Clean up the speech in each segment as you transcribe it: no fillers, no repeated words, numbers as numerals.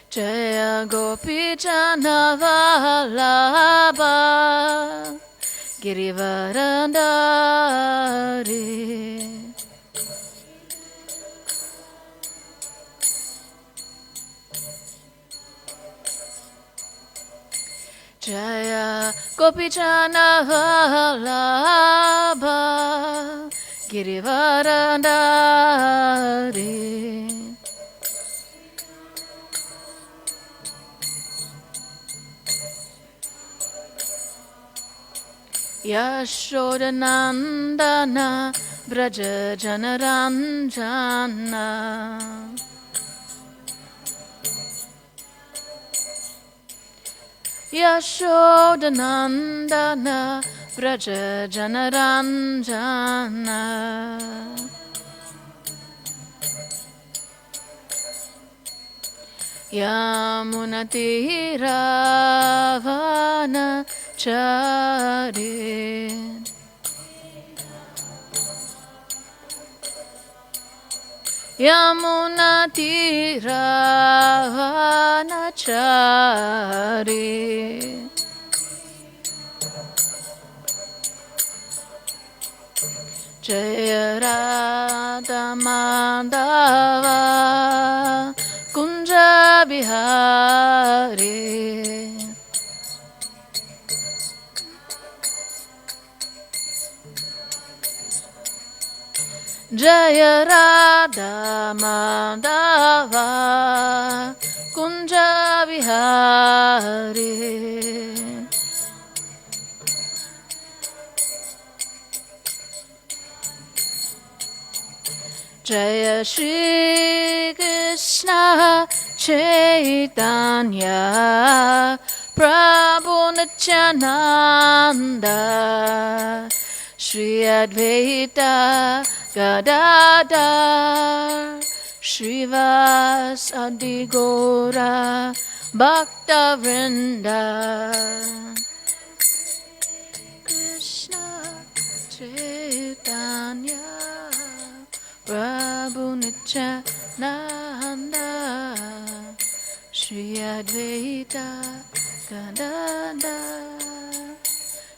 Jaya Gopi Jana Vallabha Girivaradari. Jaya Gopi Jana Vallabha Girivaradari. Yashodanandana Braja Janaranjana. Yashodanandana Braja Janaranjana. Yamunatiravana Charit. Yamunatiravana Charit. Jaya Radha Madhava Kunja Bihari. Jaya Radha Madhava Kunja Bihari. Jaya Shri Krishna Chaitanya Prabhu Nityananda Shri Advaita Gadadhar Shrivasadi Gora Bhakta Vrinda. Krishna Chaitanya Prabhu Nityananda Shri Advaita Gadadhar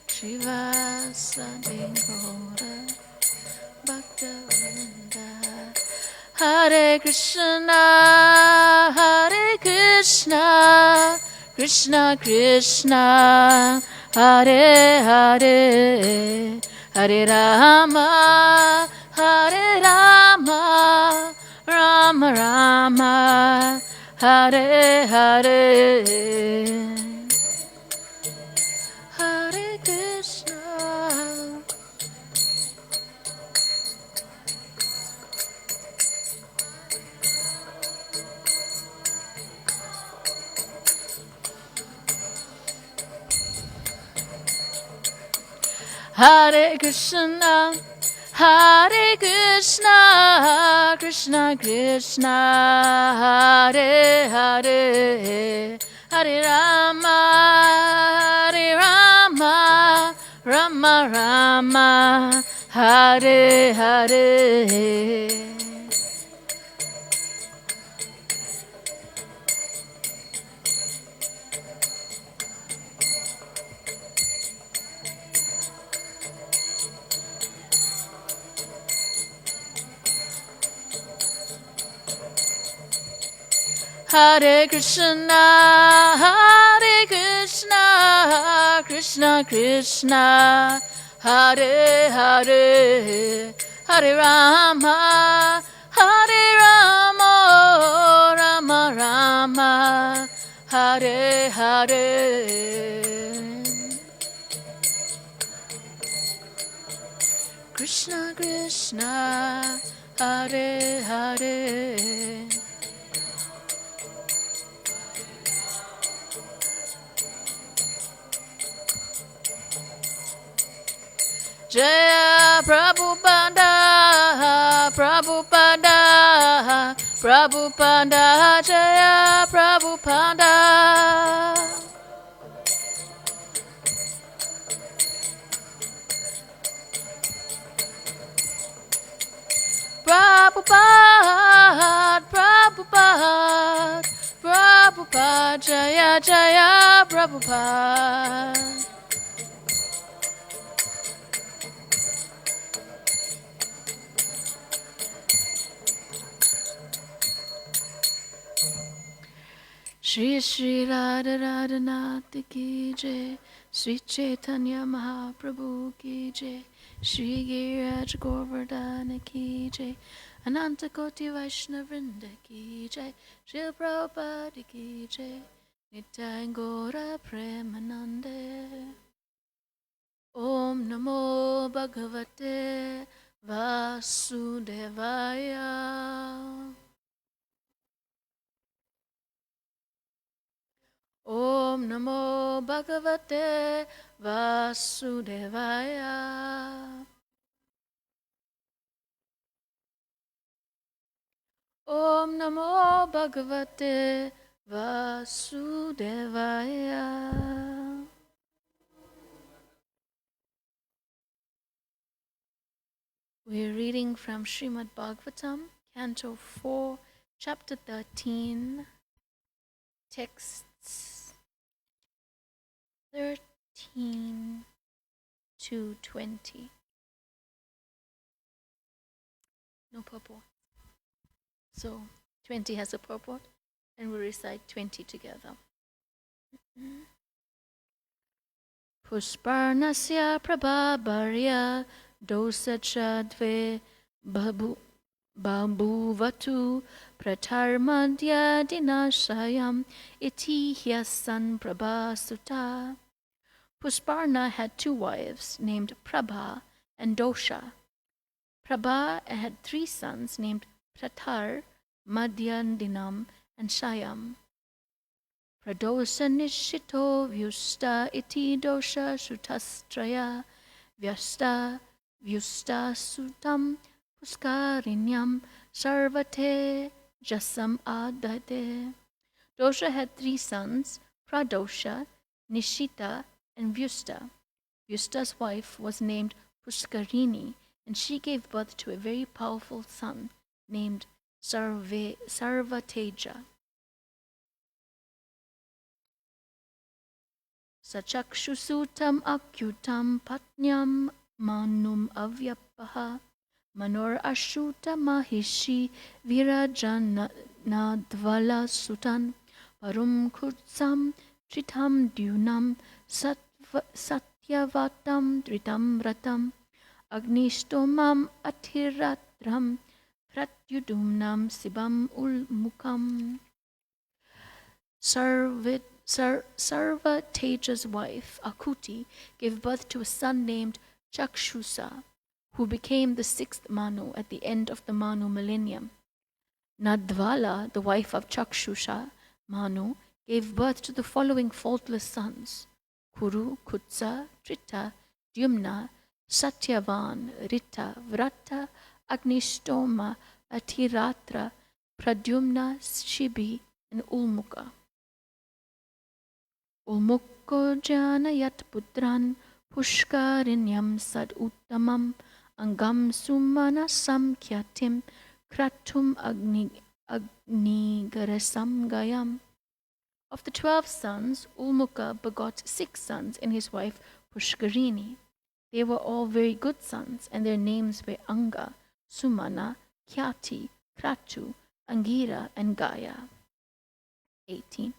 Shrivasadi Gora Bhakta Vrinda. Hare Krishna, Hare Krishna, Krishna Krishna, Hare Hare, Hare Rama, Hare Rama, Rama Rama, Hare Hare. Hare Krishna. Hare Krishna, Hare Krishna, Krishna Krishna, Hare Hare, Hare Rama, Hare Rama, Rama Rama, Hare Hare. Hare Krishna, Hare Krishna, Krishna Krishna, Hare Hare, Hare Rama, Hare Rama, Rama Rama, Hare Hare. Krishna Krishna, Hare Hare. Jaya Prabhupada, Prabhupada, Prabhupada, Jaya Prabhupada. Prabhupada, Prabhupada, Prabhupada. Jaya Jaya Prabhupada. Shri Shri Radha Radhanath Ki Jai, Sri Chaitanya Mahaprabhu Ki Jai, Shri Giraj Govardhana Ki Jai, Ananta Koti Vaishnavrinda Ki Jai, Shri Prabhupada Ki Jai, Nitai Gaura Premanande. Om Namo Bhagavate Vasudevaya. Om Namo Bhagavate Vasudevaya. Om Namo Bhagavate Vasudevaya. We're reading from Srimad Bhagavatam, Canto 4, Chapter 13, texts 13 to 20. No purport. So 20 has a purport, and we recite 20 together. Pusparnasya prabhabarya dosacha dve babuvatu pratarmadya dinashayam iti hyasan prabhasuta. Pusparna had 2 wives named Prabha and Dosha. Prabha had 3 sons named Pratar, Madhyandinam, and Shayam. Pradosa nishito vyusta iti dosha sutastraya vyasta vyusta sutam puskarinyam sarvate jasam adade. Dosha had 3 sons, Pradosha, Nishita, and Vyusta. Vyusta's wife was named Puskarini, and she gave birth to a very powerful son named Sarvateja. Sachakshusutam akyutam patnyam manum avyapaha manor ashuta mahishi virajanadvala sutan parum kutsam tritam dyunam satyavatam dritam ratam agnistomam athiratram pratyudumnam sibam ulmukam. Sarvateja's wife, Akuti, gave birth to a son named Chakshusa, who became the 6th Manu at the end of the Manu millennium. Nadvala, the wife of Chakshusha, Manu, gave birth to the following faultless sons: Kuru, Kutsa, Trita, Dyumna, Satyavan, Rita, Vrata, Agnistoma, Atiratra, Pradyumna, Shibi, and Ulmuka. Ulmukko janayat putran pushkarinyam sad uttamam angam sumana samkhyatim kratum agnigarasam gayam. Of the 12 sons, Ulmuka begot 6 sons and his wife Pushkarini. They were all very good sons, and their names were Anga, Sumana, Khyati, Kratu, Angira, and Gaya. 18.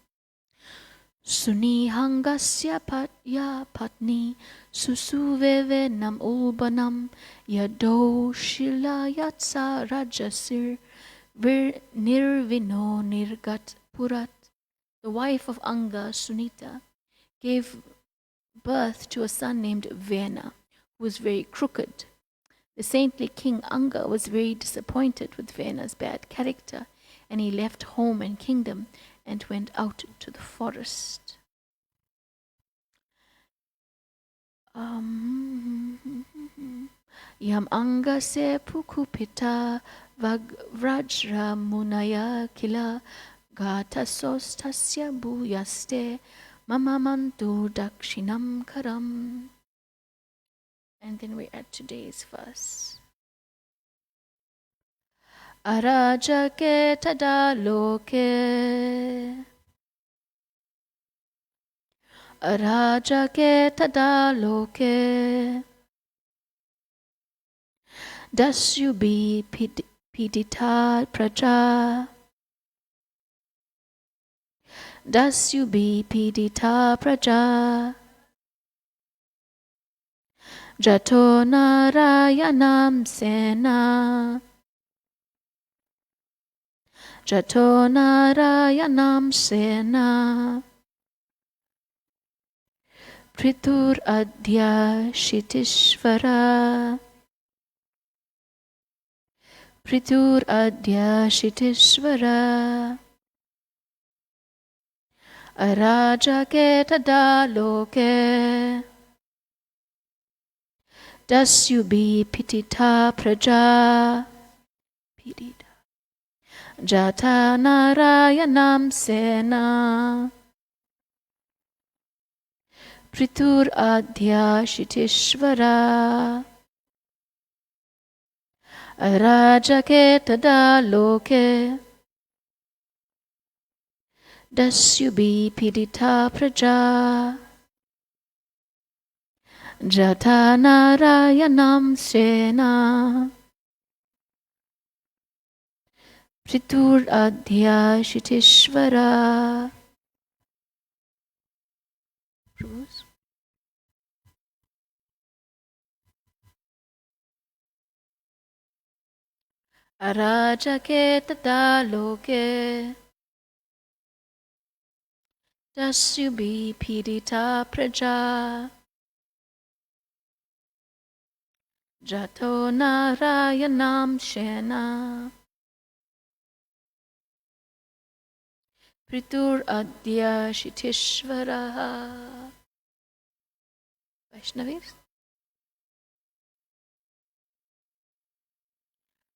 Sunihangasya patya patni susuveve nam ulbanam yado shilayatsa rajasir nirvino nirgat purat. The wife of Anga, Sunita, gave birth to a son named Vena, who was very crooked. The saintly king Anga was very disappointed with Vena's bad character, and he left home and kingdom and went out to the forest. Yam Anga se pukupita vrajra munaya kila gata sostasya bhuyaste mamamantu dakshinam karam. And then we add today's verse. Arajake tada loke arajake tada loke. Dasyu be pidita praja. Dasyu be pidita praja. Jato narayanam sena. Jato narayanam sena. Pritur adhya shitishvara. Pritur adhya shitishvara. Arajake tada loke. Dasyu be pitita praja. Pitita. Jata narayanam sena. Pritur adhya shitishvara. Arajake tada loke. Dasyu be pidita praja. Jata narayanam sena. Pritur adhya shitishvara. Arajake tada loke. Dasyu be pidita praja. Jato narayanam shena. Pritur adhya shitishvara. Vaishnavis.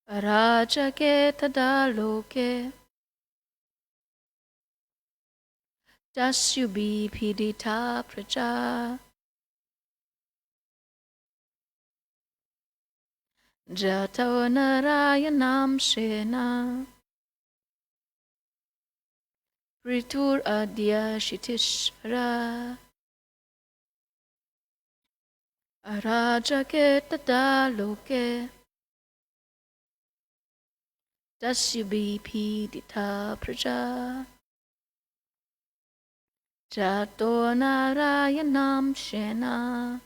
Arajake tada loke. Dasyu be pidita praja. Jato narayanam shena. Pritur adhya shitishvara. Arajake tada loke. Dasyu be pidita praja. Jato narayanam shena.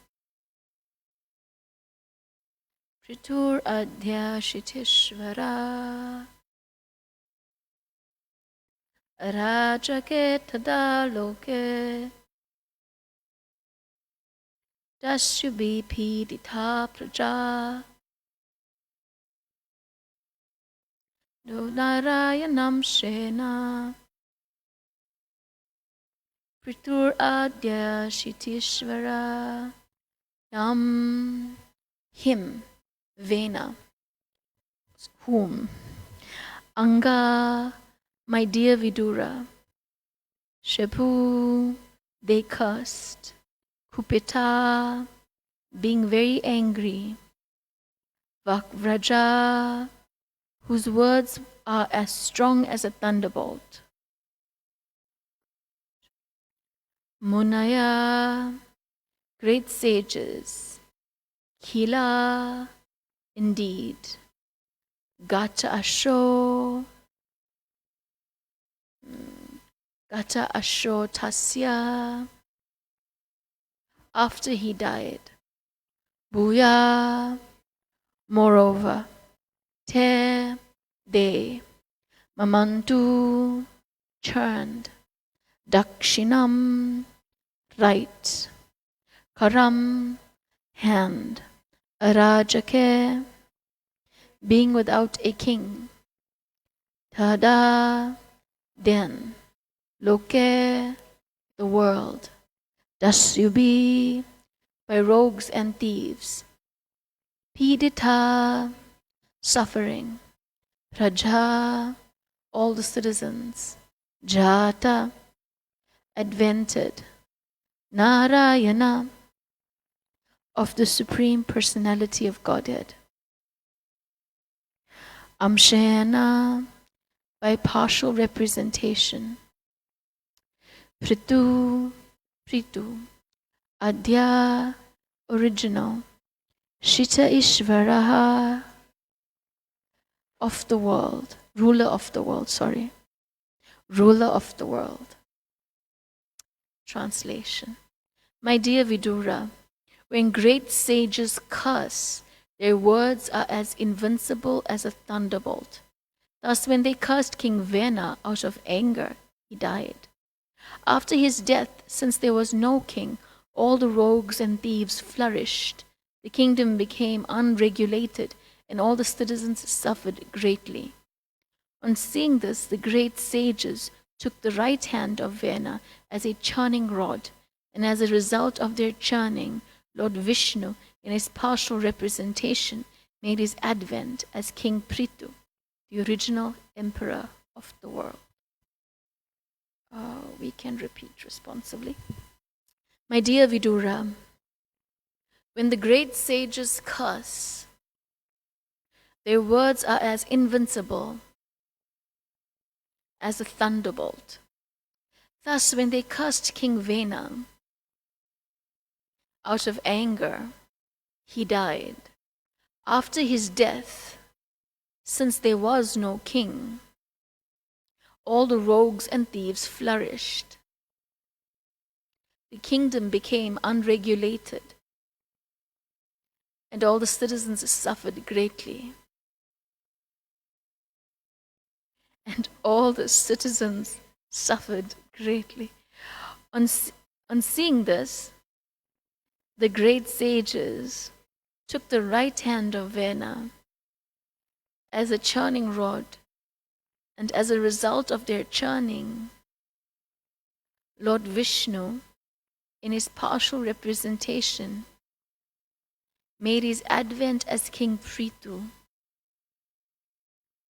Pritur adhya shitishvara. Arajake tada loke. Dasyu be pidita praja. Do narayanam shena. Pritur adhya shitishvara. Yam. Him. Vena. Whom. Anga. My dear Vidura. Shapu. They cursed. Kupita. Being very angry. Vakvraja. Whose words are as strong as a thunderbolt. Munaya. Great sages. Kila. Indeed. Gata Asho. Gata Asho Tasya. After he died. Bhuya. Moreover. Te. They. Mamantu. Churned. Dakshinam. Right. Karam. Hand. Arajake. Being without a king. Tada. Then. Loke. The world. Dasyubi. By rogues and thieves. Pidita. Suffering. Praja. All the citizens. Jata. Advented. Narayana. Of the Supreme Personality of Godhead. Amshena. By partial representation. Pritu. Pritu, Adya, original, Shita Ishvaraha, of the world, ruler of the world, ruler of the world. Translation. My dear Vidura, when great sages curse, their words are as invincible as a thunderbolt. Thus, when they cursed King Vena out of anger, he died. After his death, since there was no king, all the rogues and thieves flourished. The kingdom became unregulated, and all the citizens suffered greatly. On seeing this, the great sages took the right hand of Vena as a churning rod, and as a result of their churning, Lord Vishnu, in his partial representation, made his advent as King Prithu, the original emperor of the world. We can repeat responsibly. My dear Vidura, when the great sages curse, their words are as invincible as a thunderbolt. Thus, when they cursed King Vena out of anger, he died. After his death, since there was no king, all the rogues and thieves flourished. The kingdom became unregulated, and all the citizens suffered greatly. And all the citizens suffered greatly. On seeing this, the great sages took the right hand of Vena as a churning rod, and as a result of their churning, Lord Vishnu, in his partial representation, made his advent as King Prithu,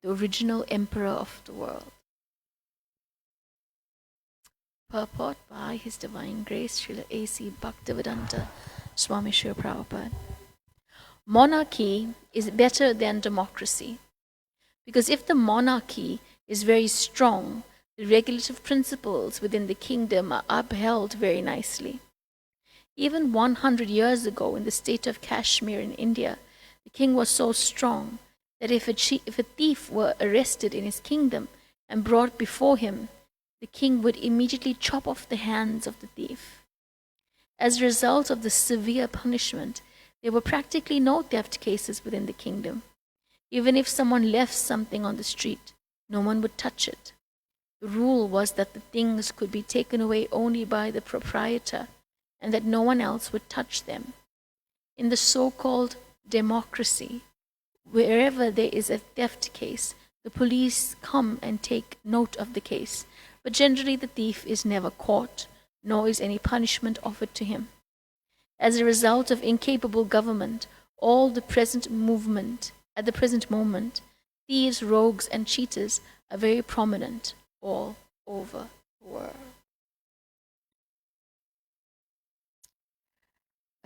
the original emperor of the world. Purport by His Divine Grace, Srila A.C. Bhaktivedanta Swami Srila Prabhupada. Monarchy is better than democracy, because if the monarchy is very strong, the regulative principles within the kingdom are upheld very nicely. Even 100 years ago, in the state of Kashmir in India, the king was so strong that if a thief were arrested in his kingdom and brought before him, the king would immediately chop off the hands of the thief. As a result of the severe punishment, there were practically no theft cases within the kingdom. Even if someone left something on the street, no one would touch it. The rule was that the things could be taken away only by the proprietor, and that no one else would touch them. In the so-called democracy, wherever there is a theft case, the police come and take note of the case, but generally the thief is never caught, nor is any punishment offered to him. As a result of incapable government, at the present moment, thieves, rogues, and cheaters are very prominent all over the world.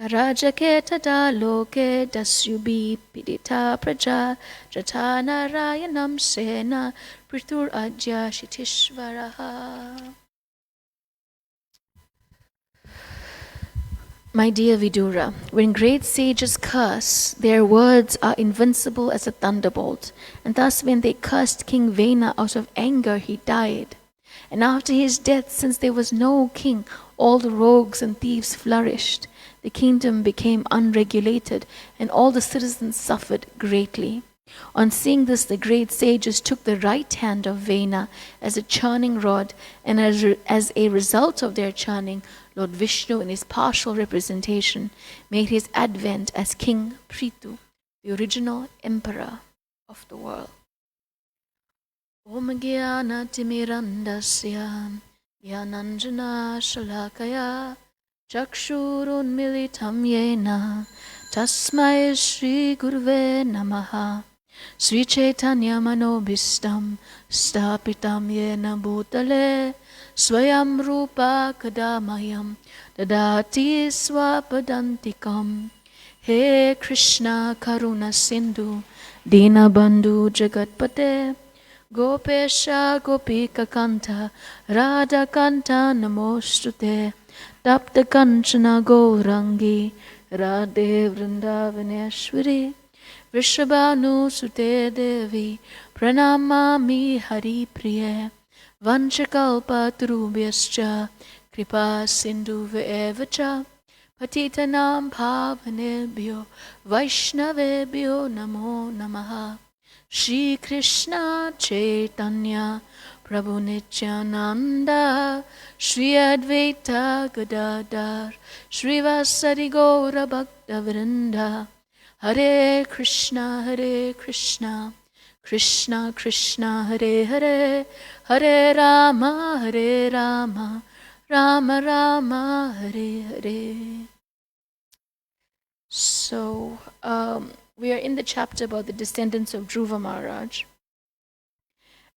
Rajake tada loke dasyubi pidita praja jata narayanam sena prithur adya shitishvaraha. My dear Vidura, when great sages curse, their words are invincible as a thunderbolt. And thus when they cursed King Vena out of anger, he died. And after his death, since there was no king, all the rogues and thieves flourished. The kingdom became unregulated, and all the citizens suffered greatly. On seeing this, the great sages took the right hand of Vena as a churning rod, and as a result of their churning, Lord Vishnu, in his partial representation, made his advent as King Prithu, the original emperor of the world. Om Jnana Timirandasya Jnananjana Shalakaya Chakshurunmilitam Yena Tasmai Shri Gurve Namaha Sri Chaitanya Manobhistam Stapitam Yena Bhutale Swayam Rupa Kadamayam Dadati Swapadantikam. He Krishna Karuna Sindhu Dinabandhu Jagatpate Gopesha Gopika Kanta Radha Kanta Namostute Tapta Kanchana Gaurangi Radhe Vrindavaneshwari Vrishabhanu Sute Devi Pranamami Hari Priye Vanchakalpa Turubhyascha Kripa Sindhu Vevacha Patitanam Bhavanebhyo Vaishnavebhyo Namo Namaha Shri Krishna Chaitanya Prabhu Nityananda Shri Advaita Gadadhar Shri Vasari Gaura Bhakta Vrinda Hare Krishna Krishna Krishna Hare Hare Hare Rama Rama Rama Hare Hare. So we are in the chapter about the descendants of Dhruva Maharaj,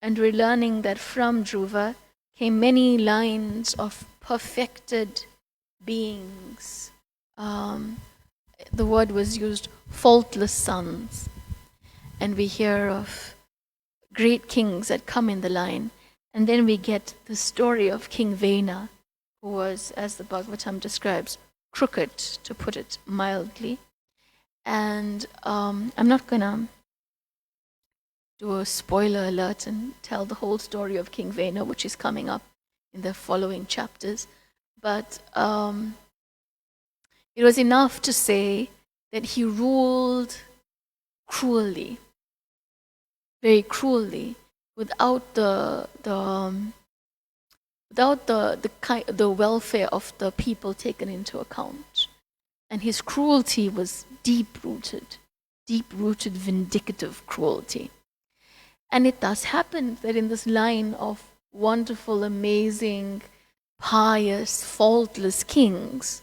and we're learning that from Dhruva came many lines of perfected beings. The word was used, faultless sons. And we hear of great kings that come in the line. And then we get the story of King Vena, who was, as the Bhagavatam describes, crooked, to put it mildly. And I'm not going to do a spoiler alert and tell the whole story of King Vena, which is coming up in the following chapters. But it was enough to say that he ruled cruelly, very cruelly, without the welfare of the people taken into account. And his cruelty was deep-rooted, vindictive cruelty. And it thus happened that in this line of wonderful, amazing, pious, faultless kings,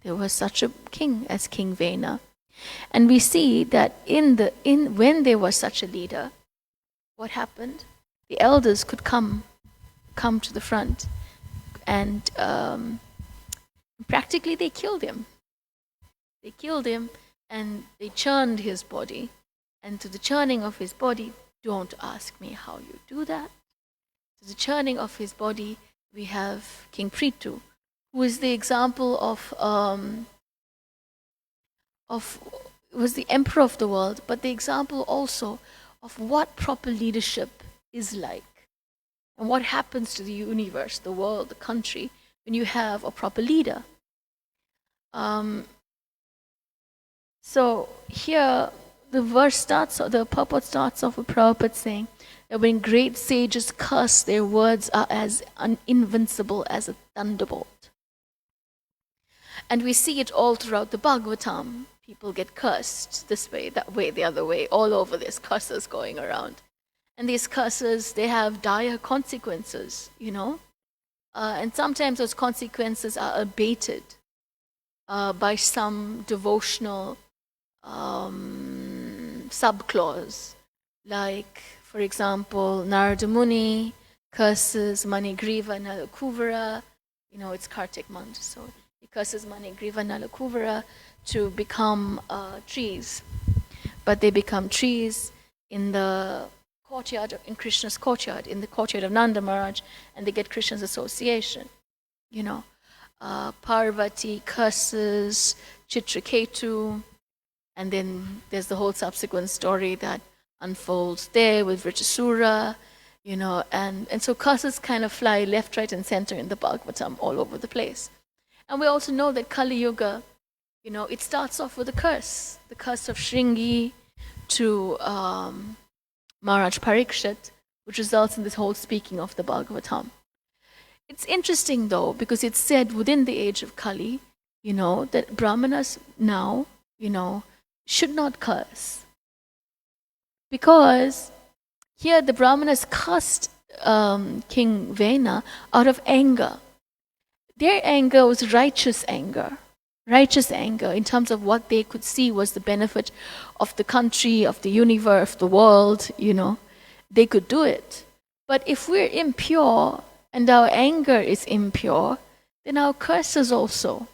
there was such a king as King Vena. And we see that when there was such a leader, what happened? The elders could come to the front, and practically they killed him. They killed him, and they churned his body. And to the churning of his body, don't ask me how you do that. To the churning of his body, we have King Prithu, who is the example was the emperor of the world, but the example also of what proper leadership is like, and what happens to the universe, the world, the country, when you have a proper leader. So here the purport starts off with Prabhupada saying that when great sages curse, their words are as invincible as a thunderbolt. And we see it all throughout the Bhagavatam. People get cursed this way, that way, the other way, all over. There's curses going around. And these curses, they have dire consequences, and sometimes those consequences are abated by some devotional subclause. Like, for example, Narada Muni curses Manigriva Nalakuvara. It's Kartik month, so he curses Manigriva Nalakuvara to become trees. But they become trees in the courtyard, in Krishna's courtyard, in the courtyard of Nanda Maharaj, and they get Krishna's association. Parvati curses Chitraketu, and then there's the whole subsequent story that unfolds there with Vritrasura, and so curses kind of fly left, right, and center in the Bhagavatam all over the place. And we also know that Kali Yuga, it starts off with the curse of Shringi to Maharaj Parikshit, which results in this whole speaking of the Bhagavatam. It's interesting though, because it's said within the age of Kali, that Brahmanas now, should not curse. Because here the Brahmanas cursed King Vena out of anger. Their anger was righteous anger in terms of what they could see was the benefit of the country, of the universe, of the world, they could do it. But if we're impure and our anger is impure, then our curses also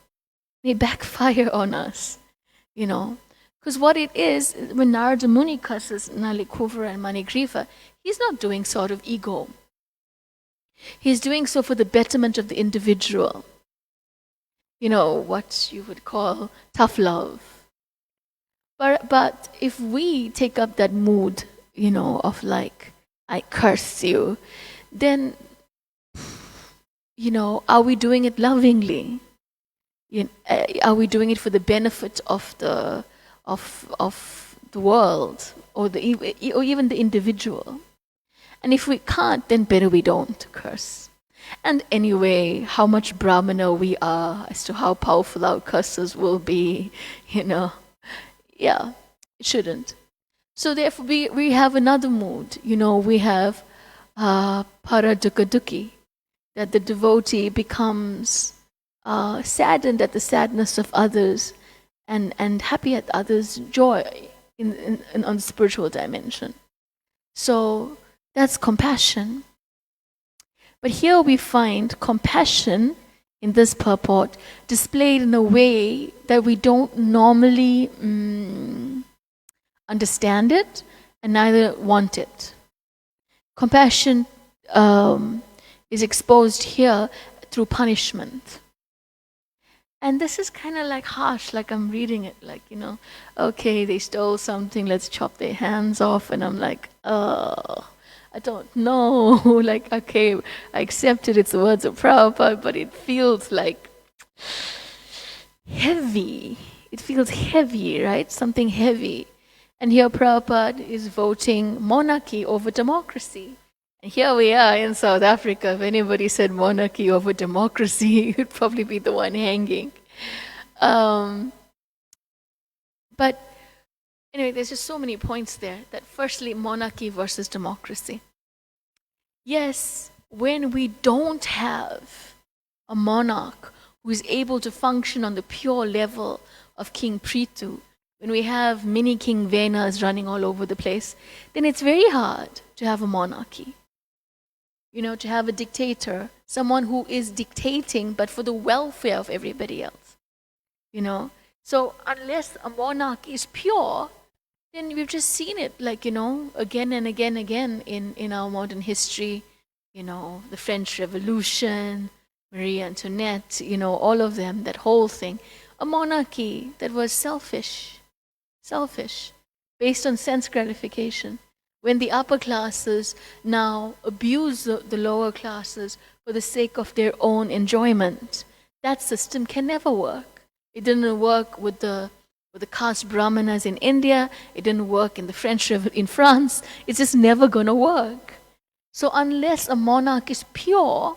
may backfire on us, Because what it is, when Narada Muni curses Nalikuvara and Manigriva, he's not doing sort of ego. He's doing so for the betterment of the individual. what you would call tough love. But if we take up that mood, of like, I curse you, then, are we doing it lovingly? Are we doing it for the benefit of the world, or or even the individual? And if we can't, then better we don't curse. And anyway, how much Brahmana we are as to how powerful our curses will be, yeah, it shouldn't. So therefore, we have another mood. We have paradukkaduki, that the devotee becomes saddened at the sadness of others, and happy at others' joy on the spiritual dimension. So that's compassion. But here we find compassion in this purport displayed in a way that we don't normally understand it and neither want it. Compassion is exposed here through punishment. And this is kind of like harsh, like I'm reading it, like, okay, they stole something, let's chop their hands off. And I'm like, I don't know. Like, okay, I accepted it's the words of Prabhupada, but it feels like heavy. It feels heavy, right? Something heavy. And here Prabhupada is voting monarchy over democracy. And here we are in South Africa. If anybody said monarchy over democracy, it would probably be the one hanging. But anyway, there's just so many points there. That firstly, monarchy versus democracy. Yes, when we don't have a monarch who is able to function on the pure level of King Prithu, when we have mini King Venas running all over the place, then it's very hard to have a monarchy. To have a dictator, someone who is dictating but for the welfare of everybody else. So unless a monarch is pure, then we've just seen it, like, again and again in our modern history. The French Revolution, Marie Antoinette, all of them, that whole thing. A monarchy that was selfish, based on sense gratification. When the upper classes now abuse the lower classes for the sake of their own enjoyment, that system can never work. It didn't work with the caste brahmanas in India. It didn't work in in France. It's just never going to work. So unless a monarch is pure,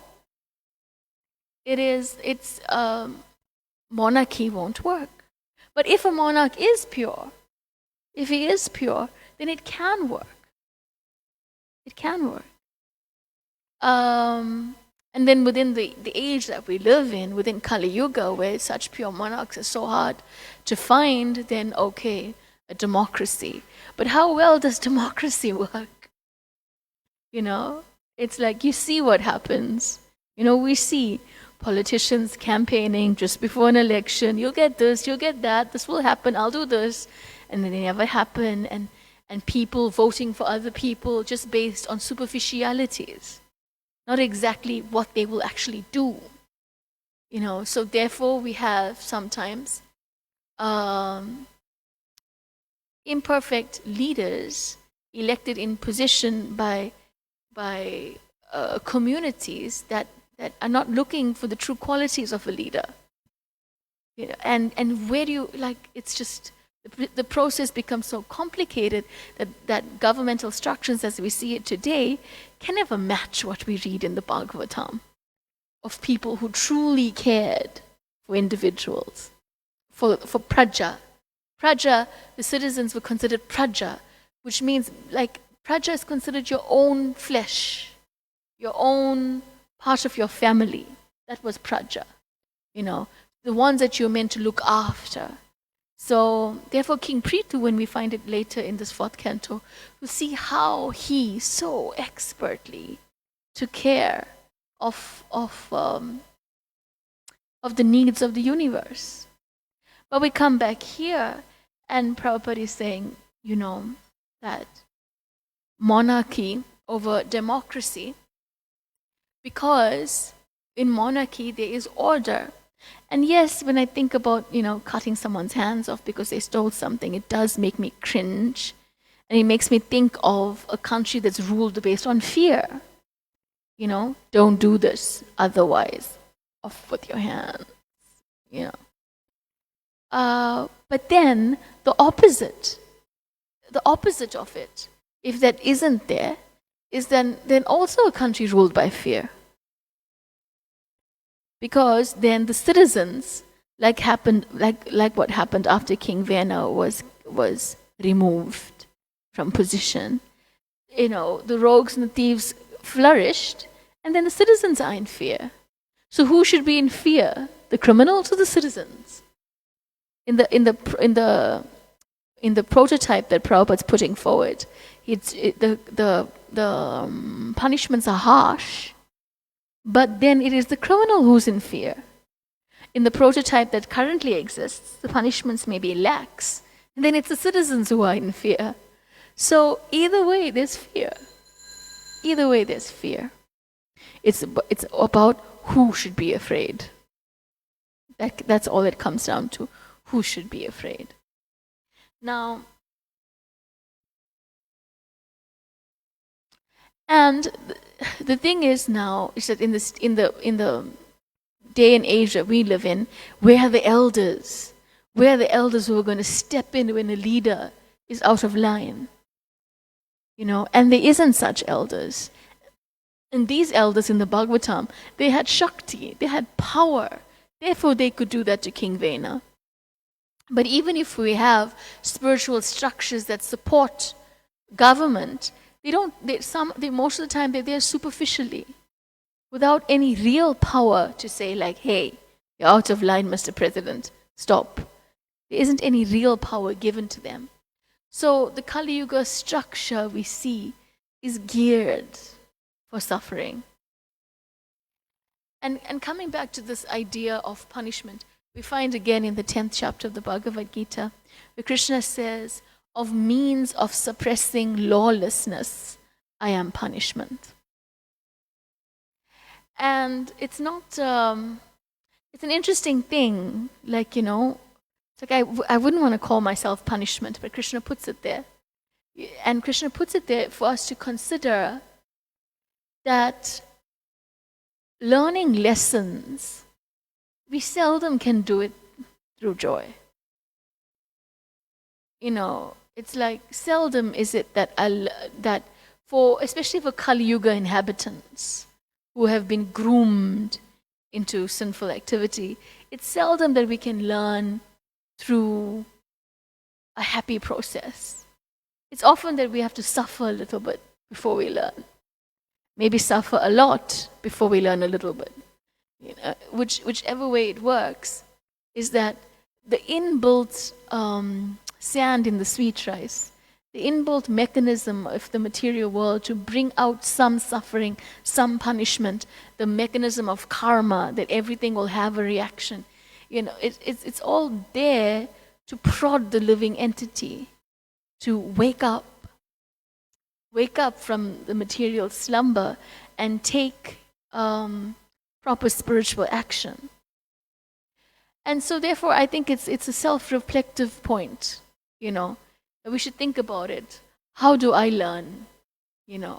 monarchy won't work. But if a monarch is pure, then it can work. It can work. And then within the age that we live in, within Kali Yuga, where such pure monarchs are so hard to find, then okay, a democracy. But how well does democracy work? It's like, you see what happens. We see politicians campaigning just before an election. You'll get this, you'll get that, this will happen, I'll do this. And then they never happen. And people voting for other people just based on superficialities, not exactly what they will actually do. So therefore we have sometimes imperfect leaders elected in position by communities that are not looking for the true qualities of a leader. And where do you, like, it's just, the process becomes so complicated that governmental structures as we see it today can never match what we read in the Bhagavatam of people who truly cared for individuals, for praja. Praja, the citizens were considered praja, which means, like, praja is considered your own flesh, your own part of your family. That was praja, the ones that you're meant to look after. So therefore King Prithu, when we find it later in this 4th canto, we see how he so expertly took care of the needs of the universe. But we come back here, and Prabhupada is saying, that monarchy over democracy, because in monarchy there is order. And yes, when I think about, cutting someone's hands off because they stole something, it does make me cringe. And it makes me think of a country that's ruled based on fear. Don't do this, otherwise, off with your hand. You know. But then the opposite of it, if that isn't there, is then also a country ruled by fear. Because then the citizens, like what happened after King Vena was removed from position, the rogues and the thieves flourished, and then the citizens are in fear. So who should be in fear? The criminals or the citizens? In the prototype that Prabhupada's putting forward, the punishments are harsh, but then it is the criminal who's in fear. In the prototype that currently exists, the punishments may be lax, and then it's the citizens who are in fear. So either way, there's fear. Either way, there's fear. It's about who should be afraid. That's all it comes down to. Who should be afraid? Now, and the thing is now is that in the day and age that we live in, where are the elders? Where are the elders who are going to step in when a leader is out of line? And there isn't such elders. And these elders in the Bhagavatam, they had Shakti, they had power. Therefore, they could do that to King Vena. But even if we have spiritual structures that support government, most of the time they're there superficially, without any real power to say like, hey, you're out of line, Mr. President, stop. There isn't any real power given to them. So the Kali Yuga structure we see is geared for suffering. And coming back to this idea of punishment, we find again in the 10th chapter of the Bhagavad Gita, where Krishna says, of means of suppressing lawlessness, I am punishment. And it's not, it's an interesting thing, it's like I wouldn't want to call myself punishment, but Krishna puts it there. And Krishna puts it there for us to consider that learning lessons, we seldom can do it through joy. It's like seldom is it that especially for Kali Yuga inhabitants who have been groomed into sinful activity, it's seldom that we can learn through a happy process. It's often that we have to suffer a little bit before we learn. Maybe suffer a lot before we learn a little bit. Whichever way it works, is that the inbuilt sand in the sweet rice, the inbuilt mechanism of the material world to bring out some suffering, some punishment, the mechanism of karma, that everything will have a reaction. It's all there to prod the living entity to wake up from the material slumber and take proper spiritual action. And so therefore I think it's a self-reflective point, that we should think about it. How do I learn?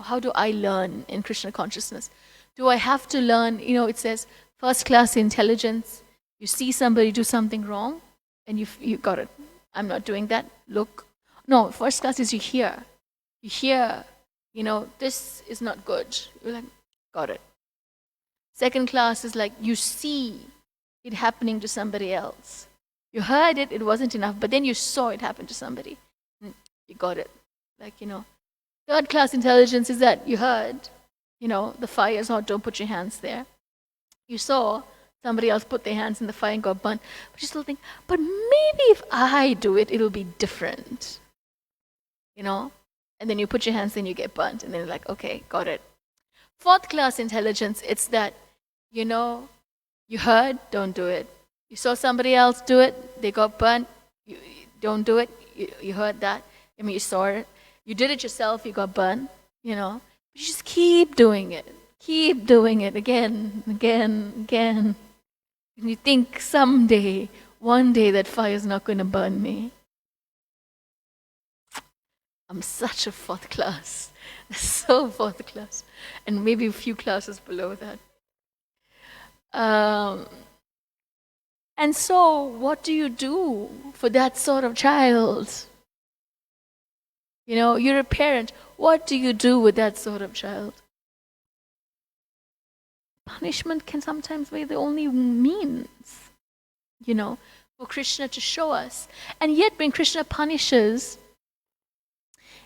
How do I learn in Krishna consciousness? Do I have to learn, it says first class intelligence, you see somebody do something wrong and you got it. I'm not doing that. Look. No, first class is you hear. You hear, this is not good. You're like, got it. Second class is like you see it happening to somebody else. You heard it, it wasn't enough, but then you saw it happen to somebody. You got it. Third class intelligence is that you heard, the fire is hot, don't put your hands there. You saw somebody else put their hands in the fire and got burnt. But you still think, but maybe if I do it, it'll be different. And then you put your hands, then you get burnt. And then you're like, okay, got it. Fourth class intelligence, it's that, you heard, don't do it. You saw somebody else do it, they got burnt, you don't do it. You heard that. You saw it. You did it yourself, you got burnt, You just keep doing it. Keep doing it again, again, again. And you think someday, one day, that fire is not going to burn me. I'm such a fourth class. So fourth class. And maybe a few classes below that. And so, what do you do for that sort of child? You know, you're a parent. What do you do with that sort of child? Punishment can sometimes be the only means, you know, for Krishna to show us. And yet, when Krishna punishes,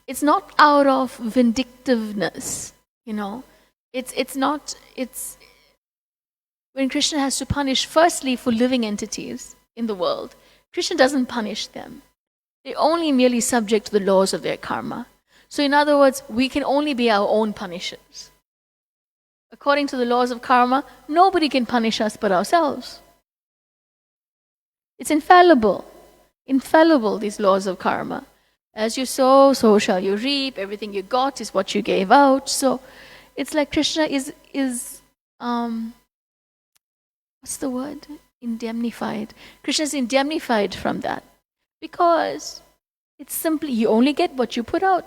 it's not out of vindictiveness, you know. It's when Krishna has to punish firstly for living entities in the world, Krishna doesn't punish them. They're only merely subject to the laws of their karma. So in other words, we can only be our own punishers. According to the laws of karma, nobody can punish us but ourselves. It's infallible. Infallible, these laws of karma. As you sow, so shall you reap. Everything you got is what you gave out. So it's like Krishna is what's the word? Indemnified. Krishna is indemnified from that. Because it's simply, you only get what you put out.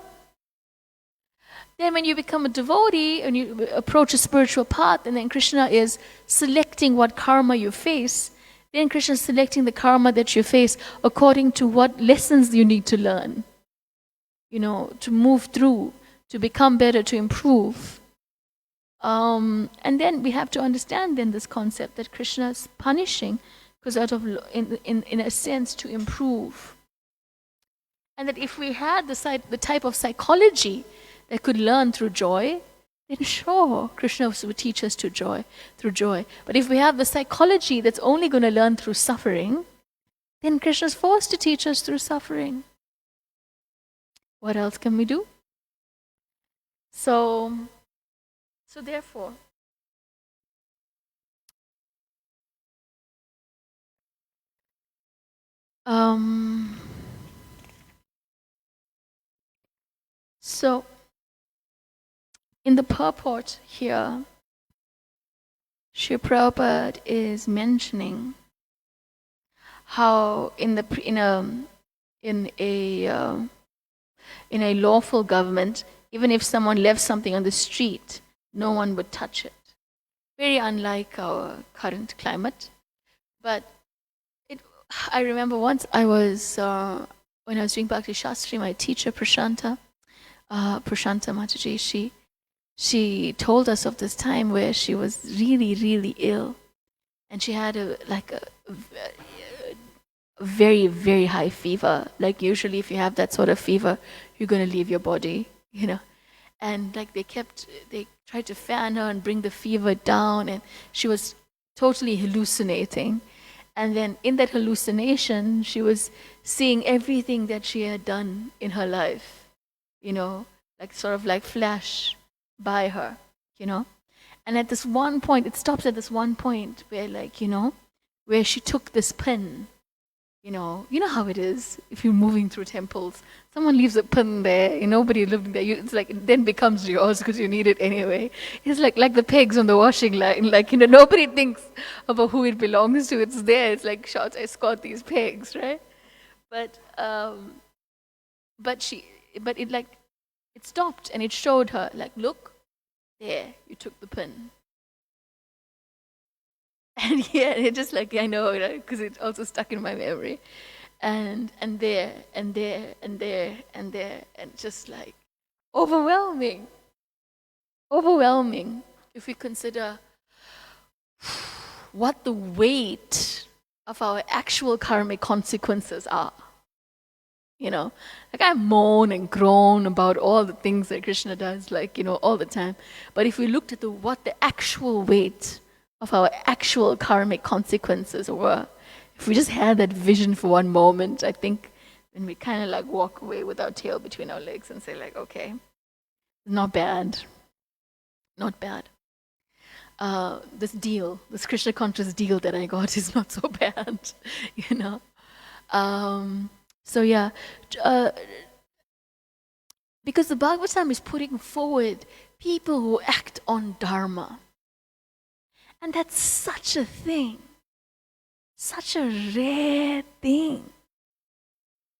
Then when you become a devotee and you approach a spiritual path, and then Krishna is selecting what karma you face, then Krishna is selecting the karma that you face according to what lessons you need to learn, you know, to move through, to become better, to improve. And then we have to understand then this concept that Krishna is punishing because out of, in a sense, to improve. And that if we had the type of psychology that could learn through joy, then sure, Krishna would teach us through joy. But if we have the psychology that's only going to learn through suffering, then Krishna is forced to teach us through suffering. What else can we do? So therefore, so in the purport here, Sri Prabhupada is mentioning how in a lawful government, even if someone left something on the street, no one would touch it. Very unlike our current climate. But I remember once when I was doing Bhakti Shastri, my teacher Prashanta Mataji, she told us of this time where she was really, really ill. And she had a very, very high fever. Like usually if you have that sort of fever, you're going to leave your body, you know. And like they tried to fan her and bring the fever down, and she was totally hallucinating. And then in that hallucination, she was seeing everything that she had done in her life, you know, like sort of like flash by her, you know. And at this one point, it stops at this one point where, like, you know, where she took this pen. You know how it is if you're moving through temples. Someone leaves a pin there, nobody living there. It's like it then becomes yours because you need it anyway. It's like the pegs on the washing line. Like, nobody thinks about who it belongs to. It's there. It's like, shots, escort these pegs, right? But it stopped and it showed her, like, look, there, you took the pin. And yeah, it just like, I know, right? Because it also stuck in my memory. And there, and there, and there, and there, and just like overwhelming. Overwhelming if we consider what the weight of our actual karmic consequences are. Like I moan and groan about all the things that Krishna does, like, all the time. But if we looked at what the actual weight of our actual karmic consequences were, if we just had that vision for one moment, I think then we kind of like walk away with our tail between our legs and say like, okay, not bad. Not bad. This Krishna conscious deal that I got is not so bad, So yeah, because the Bhagavatam is putting forward people who act on Dharma. And that's such a thing. such a rare thing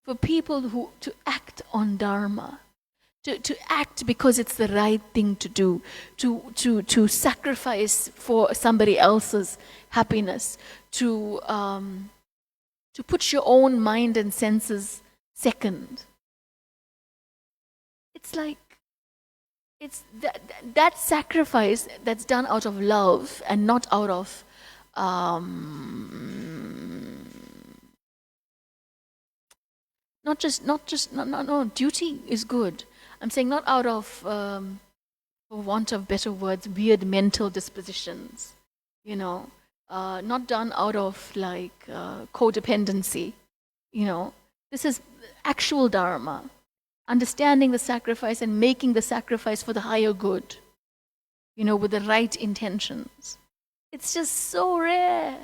for people to act on dharma, to act because it's the right thing to do, to sacrifice for somebody else's happiness, to put your own mind and senses second. It's like, it's that sacrifice that's done out of love and not out of not duty is good. I'm saying not out of, for want of better words, weird mental dispositions, not done out of like codependency, This is actual dharma, understanding the sacrifice and making the sacrifice for the higher good, with the right intentions. It's just so rare,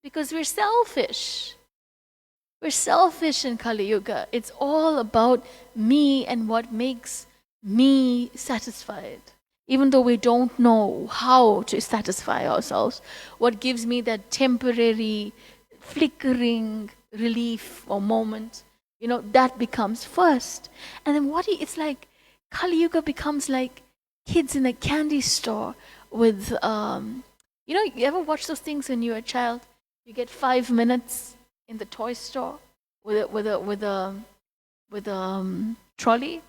because we're selfish. We're selfish in Kali Yuga. It's all about me and what makes me satisfied. Even though we don't know how to satisfy ourselves, what gives me that temporary, flickering relief or moment, that becomes first. And then it's like, Kali Yuga becomes like kids in a candy store with, you ever watch those things when you were a child? You get 5 minutes in the toy store with a trolley,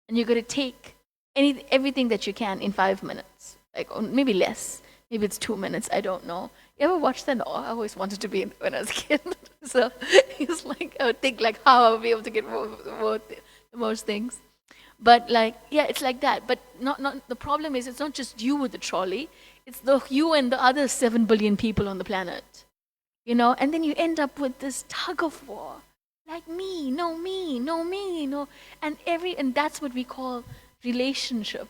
and you're going to take everything that you can in 5 minutes, like, or maybe less, maybe it's 2 minutes, I don't know. You ever watch that? I always wanted to be when I was a kid. So it's like, I would think like how I would be able to get the most things. But like, yeah, it's like that. But not the problem is, it's not just you with the trolley, it's you and the other 7 billion people on the planet. And then you end up with this tug of war, like me, no, and that's what we call relationship.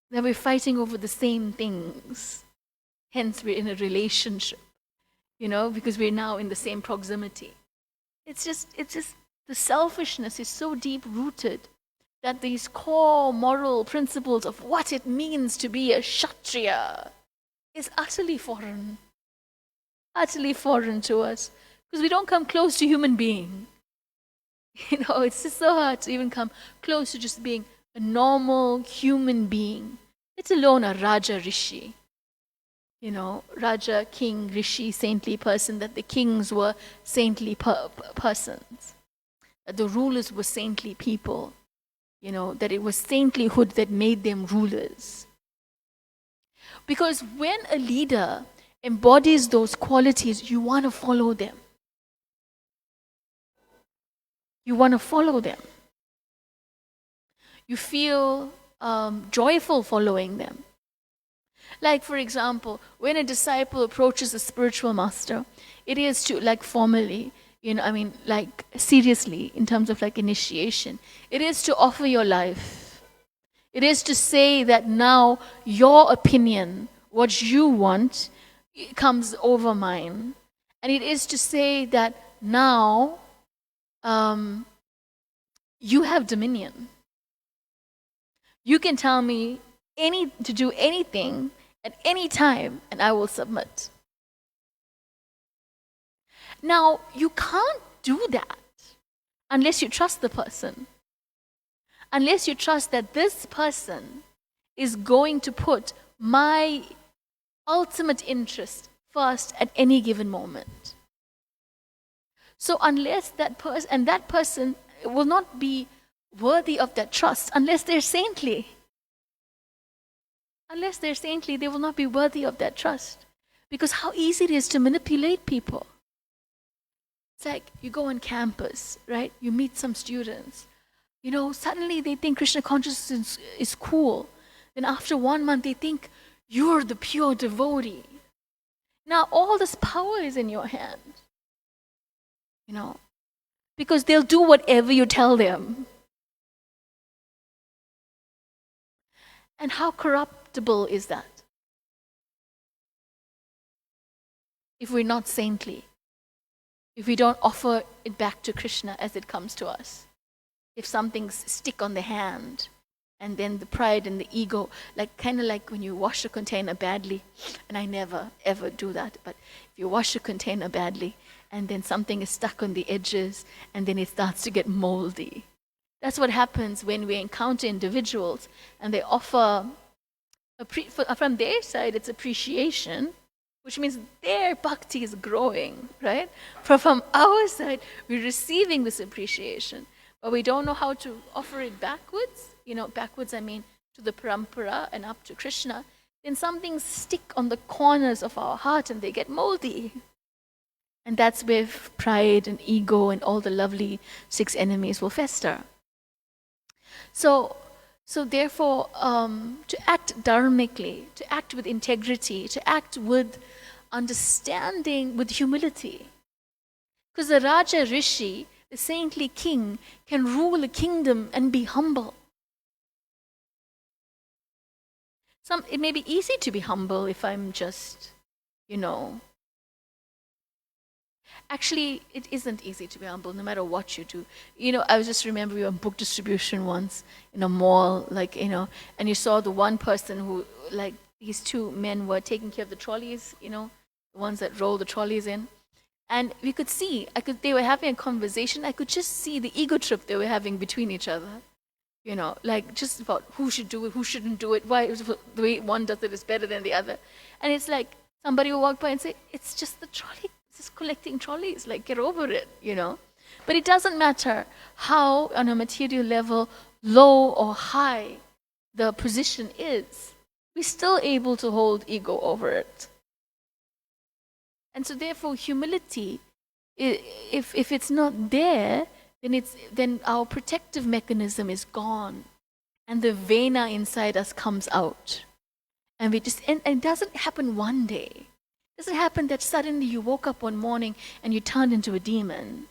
That we're fighting over the same things. Hence, we're in a relationship, because we're now in the same proximity. It's just the selfishness is so deep rooted that these core moral principles of what it means to be a Kshatriya is utterly foreign to us, because we don't come close to human being. It's just so hard to even come close to just being a normal human being, let alone a Raja Rishi. Raja, king, Rishi, saintly person, that the kings were saintly persons, that the rulers were saintly people, that it was saintlyhood that made them rulers. Because when a leader embodies those qualities, you want to follow them. You want to follow them. You feel joyful following them. Like, for example, when a disciple approaches a spiritual master, it is to, like, formally, like, seriously, in terms of like initiation, it is to offer your life. It is to say that now your opinion, what you want, comes over mine. And it is to say that now you have dominion. You can tell me to do anything at any time, and I will submit. Now, you can't do that unless you trust the person. Unless you trust that this person is going to put my ultimate interest first at any given moment. So unless that person will not be worthy of that trust unless they're saintly. Unless they're saintly, they will not be worthy of that trust. Because how easy it is to manipulate people. It's like you go on campus, right? You meet some students. Suddenly they think Krishna consciousness is cool. Then after 1 month, they think you're the pure devotee. Now all this power is in your hand. Because they'll do whatever you tell them. And how corruptible is that? If we're not saintly, if we don't offer it back to Krishna as it comes to us, if some things stick on the hand And then the pride and the ego, like kind of like when you wash a container badly, and I never ever do that, but if you wash a container badly and then something is stuck on the edges and then it starts to get moldy. That's what happens when we encounter individuals and they offer, from their side, it's appreciation, which means their bhakti is growing, right? From our side, we're receiving this appreciation, but we don't know how to offer it backwards. Backwards I mean to the parampara and up to Krishna. Then some things stick on the corners of our heart and they get moldy. And that's where pride and ego and all the lovely 6 enemies will fester. So therefore, to act dharmically, to act with integrity, to act with understanding, with humility. Because the Raja Rishi, the saintly king, can rule a kingdom and be humble. It may be easy to be humble if I'm just, Actually, it isn't easy to be humble, no matter what you do. I was just remember we were on book distribution once in a mall, and you saw the one person who, these 2 men were taking care of the trolleys, the ones that roll the trolleys in. And we could see, they were having a conversation. I could just see the ego trip they were having between each other. Just about who should do it, who shouldn't do it, why the way one does it is better than the other. And it's like somebody will walk by and say, it's just the trolley, it's just collecting trolleys, get over it, But it doesn't matter how, on a material level, low or high the position is, we're still able to hold ego over it. And so therefore, humility, if it's not there, then our protective mechanism is gone, and the vena inside us comes out, and it doesn't happen one day. It doesn't happen that suddenly you woke up one morning and you turned into a demon.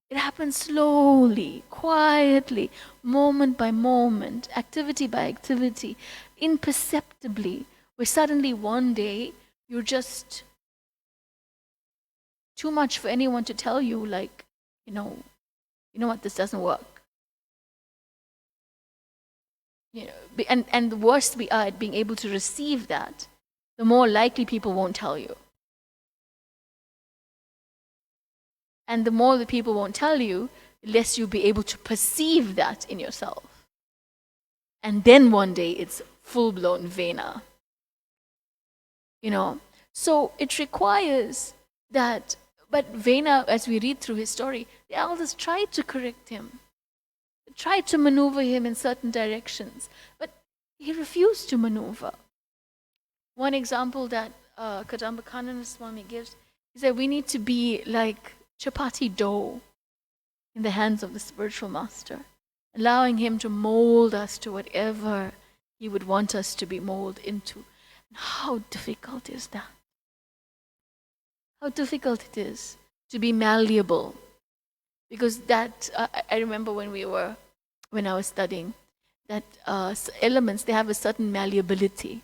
It happens slowly, quietly, moment by moment, activity by activity, imperceptibly, where suddenly one day you're just too much for anyone to tell you, you know what, this doesn't work. And the worse we are at being able to receive that, the more likely people won't tell you. And the more the people won't tell you, the less you'll be able to perceive that in yourself. And then one day it's full-blown vena. So it requires that. But Vena, as we read through his story, the elders tried to correct him, tried to maneuver him in certain directions, but he refused to maneuver. One example that Kadamba Kanana Swami gives is that we need to be like chapati dough in the hands of the spiritual master, allowing him to mold us to whatever he would want us to be molded into. And how difficult is that? How difficult it is to be malleable. Because that, I remember when I was studying, that elements, they have a certain malleability.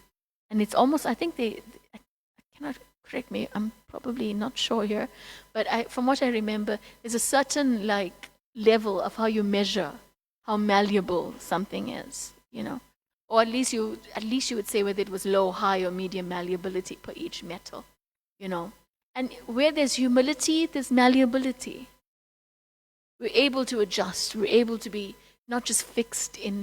And it's almost, I cannot, correct me, I'm probably not sure here, but from what I remember, there's a certain level of how you measure how malleable something is, Or at least you would say whether it was low, high, or medium malleability per each metal, And where there's humility, there's malleability. We're able to adjust. We're able to be not just fixed in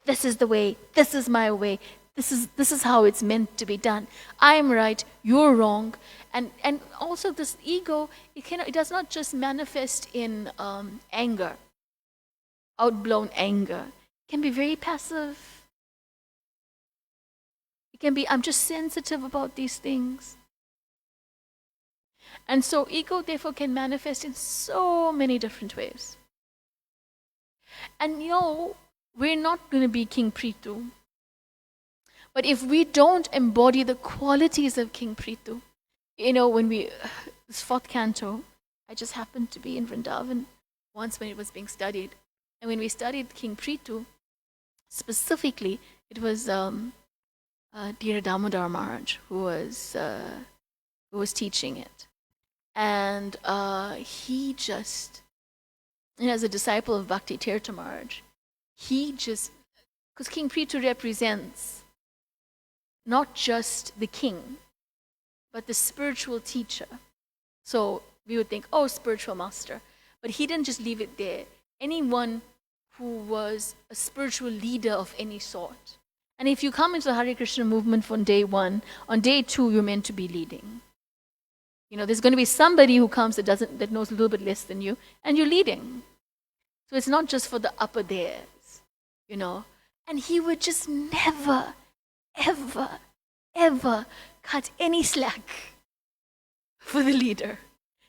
this is the way, this is my way, this is how it's meant to be done. I'm right, you're wrong. And also this ego, it does not just manifest in anger, outblown anger. It can be very passive. It can be, I'm just sensitive about these things. And so ego, therefore, can manifest in so many different ways. And we're not going to be King Prithu. But if we don't embody the qualities of King Prithu, when this 4th canto, I just happened to be in Vrindavan once when it was being studied. And when we studied King Prithu, specifically, it was Dhira Damodar Maharaj who was teaching it. And he just, as a disciple of Bhakti Tirtha Maharaj, he just Because King Prithu represents not just the king, but the spiritual teacher. So we would think, oh, spiritual master. But he didn't just leave it there. Anyone who was a spiritual leader of any sort. And if you come into the Hare Krishna movement from day one, on day two, you're meant to be leading. There's going to be somebody who comes that knows a little bit less than you, and you're leading. So it's not just for the upper theirs, And he would just never, ever, ever cut any slack for the leader.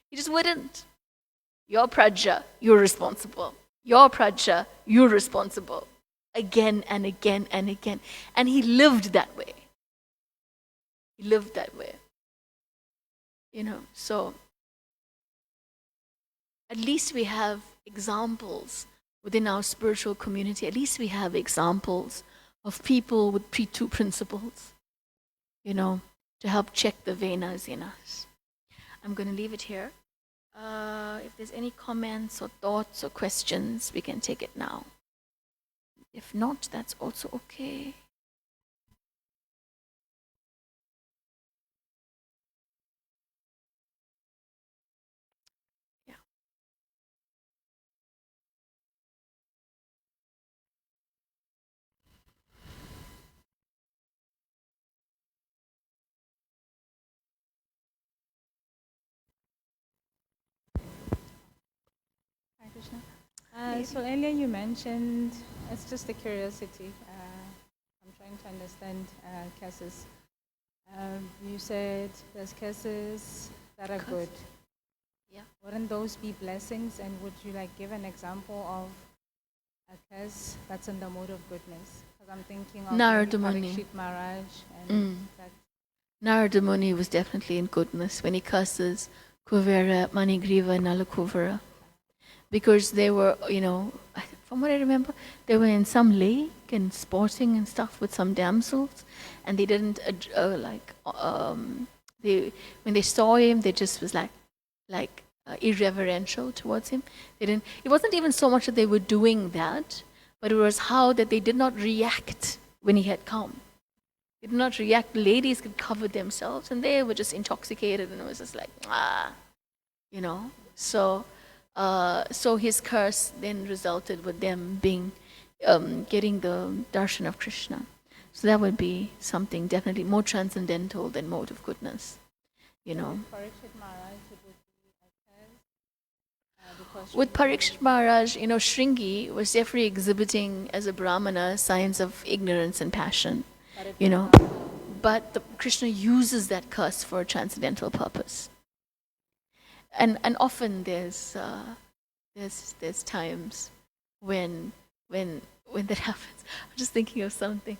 He just wouldn't. Your praja, you're responsible. Your praja, you're responsible. Again and again and again. And he lived that way. He lived that way. So at least we have examples within our spiritual community. At least we have examples of people with Prithu principles, to help check the venas in us. I'm going to leave it here. If there's any comments or thoughts or questions, we can take it now. If not, that's also okay. Yeah. Hi, Krishna. So earlier you mentioned, it's just a curiosity. I'm trying to understand cases. You said there's cases that are good. Yeah. Wouldn't those be blessings? And would you give an example of a case that's in the mode of goodness? Because I'm thinking of Narada Muni. Parikshit Maharaj and that. Narada Muni was definitely in goodness when he curses Kuvera, Manigriva, and Nalakuvara. Because they were, from what I remember, they were in some lake and sporting and stuff with some damsels, and they didn't when they saw him, they just was irreverential towards him. They didn't. It wasn't even so much that they were doing that, but it was how that they did not react when he had come. They did not react. Ladies could cover themselves, and they were just intoxicated, and it was just So his curse then resulted with them being getting the darshan of Krishna. So that would be something definitely more transcendental than mode of goodness, Parikshit Maharaj, it would be a case. With Parikshit Maharaj, Shringi was definitely exhibiting as a Brahmana signs of ignorance and passion, But Krishna uses that curse for a transcendental purpose. And often there's times when that happens. I'm just thinking of something.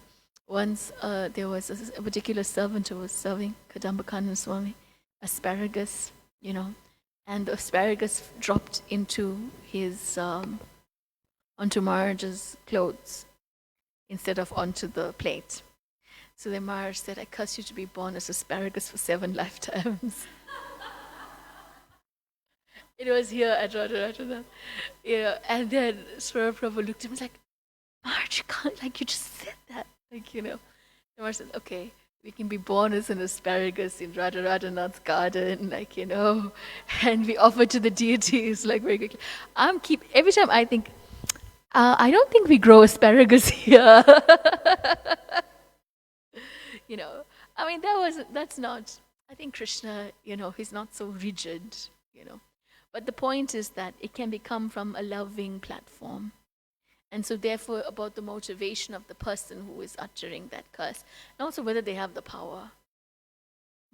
Once there was a particular servant who was serving Kadambakanan Swami asparagus, and the asparagus dropped into his onto Maharaj's clothes instead of onto the plate. So the Maharaj said, "I curse you to be born as asparagus for 7 lifetimes." It was here at Radharatan. And then Swara Prabhu looked at him and was like, "Maharaj, you can't, you just said that." The Maharaj said, "Okay, we can be born as an asparagus in Radharatanath's garden, and we offer to the deities, very quickly." Every time I think, I don't think we grow asparagus here. That's not, I think Krishna, he's not so rigid, But the point is that it can become from a loving platform. And so therefore about the motivation of the person who is uttering that curse, and also whether they have the power.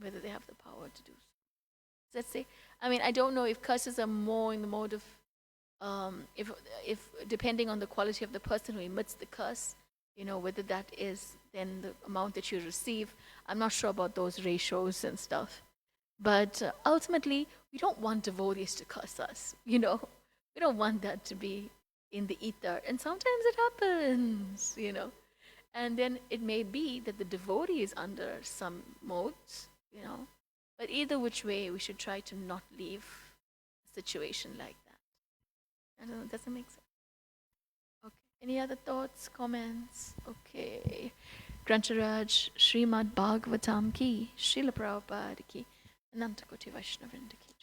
Whether they have the power to do so. Let's say, I don't know if curses are more in the mode of, if depending on the quality of the person who emits the curse, whether that is then the amount that you receive. I'm not sure about those ratios and stuff. But ultimately, we don't want devotees to curse us, We don't want that to be in the ether. And sometimes it happens, And then it may be that the devotee is under some modes, But either which way, we should try to not leave a situation like that. I don't know, does that make sense? Okay. Any other thoughts, comments? Okay. Grancharaj, Srimad Bhagavatam ki, Srila Prabhupada ki, Anantakoti Vaishnavrinda ki.